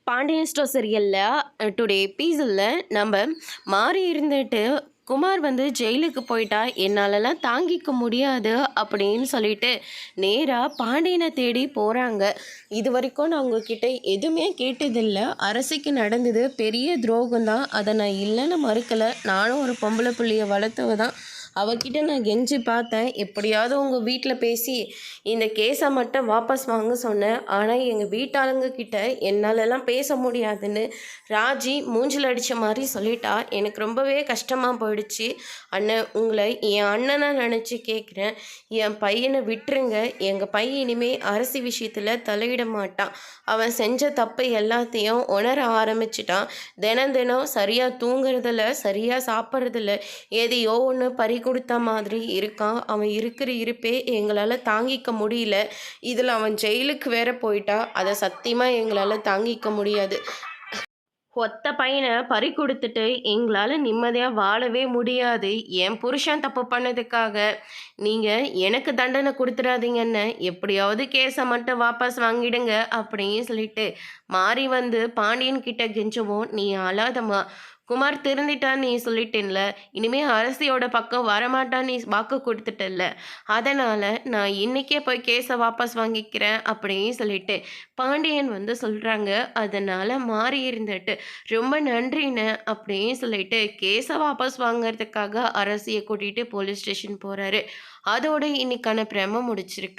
Pandian store சீரியலில் today எபிசோடில் நம்ம மாறி இருந்துட்டு குமார் வந்து ஜெயிலுக்கு போயிட்டா என்னாலலாம் தாங்கிக்க முடியாது அப்படின்னு சொல்லிட்டு நேராக பாண்டியனை தேடி போகிறாங்க. இது வரைக்கும் நான் உங்ககிட்ட எதுவுமே கேட்டதில்லை. அரசிக்கு நடந்தது பெரிய துரோகம் தான், அதை நான் இல்லைன்னு மறுக்கலை. நானும் ஒரு பொம்பளை புள்ளியை வளர்த்தவ தான். அவகிட்ட நான் கெஞ்சி பார்த்தேன், எப்படியாவது உங்கள் வீட்டில் பேசி இந்த கேஸை மட்டும் வாபஸ் வாங்க சொன்னேன். ஆனால் எங்கள் வீட்டாளுங்க கிட்ட என்னாலலாம் பேச முடியாதுன்னு ராஜி மூஞ்சில் அடித்த மாதிரி சொல்லிட்டா. எனக்கு ரொம்பவே கஷ்டமாக போயிடுச்சு. அண்ணன், உங்களை என் அண்ணனாக நினச்சி கேட்குறேன், என் பையனை விட்டுருங்க. எங்கள் பையன் இனிமேல் அரசி விஷயத்தில் தலையிட மாட்டான். அவன் செஞ்ச தப்பு எல்லாத்தையும் உணர ஆரம்பிச்சிட்டான். தினம் தினம் சரியாக தூங்குறதில்ல, சரியாக சாப்பிட்றதில்ல, எதையோ ஒன்று கொடுத்த மாதிரி இருக்கான். அவன் இருக்கிற இருப்பே எங்களால் தாங்கிக்க முடியல. இதில் அவன் ஜெயிலுக்கு வேற போயிட்டா, அதை சத்தியமாக எங்களால் தாங்கிக்க முடியாது. ஒத்த பையனை பறி கொடுத்துட்டு எங்களால் நிம்மதியாக வாழவே முடியாது. என் புருஷன் தப்பு பண்ணதுக்காக நீங்கள் எனக்கு தண்டனை கொடுத்துடாதீங்கன்னு, எப்படியாவது கேஸை மட்டும் வாபஸ் வாங்கிடுங்க அப்படின்னு சொல்லிட்டு மாறி வந்து பாண்டியன் கிட்ட கெஞ்சவும், நீ அழாதம்மா, குமார் திருந்திட்டான்னு நீ சொல்லிட்டேன்ல, இனிமேல் அரசியோட பக்கம் வரமாட்டான்னு நீ வாக்கு கொடுத்துட்டல, அதனால் நான் இன்றைக்கே போய் கேஸை வாபஸ் வாங்கிக்கிறேன் அப்படின்னு சொல்லிட்டு பாண்டியன் வந்து சொல்கிறாங்க. அதனால் மாறி இருந்துட்டு ரொம்ப நன்றின்னு அப்படின்னு சொல்லிட்டு கேஸை வாபஸ் வாங்கிறதுக்காக அரசியை கூட்டிகிட்டு போலீஸ் ஸ்டேஷன் போகிறாரு. அதோட இன்னைக்கான பிரம முடிச்சிருக்கு.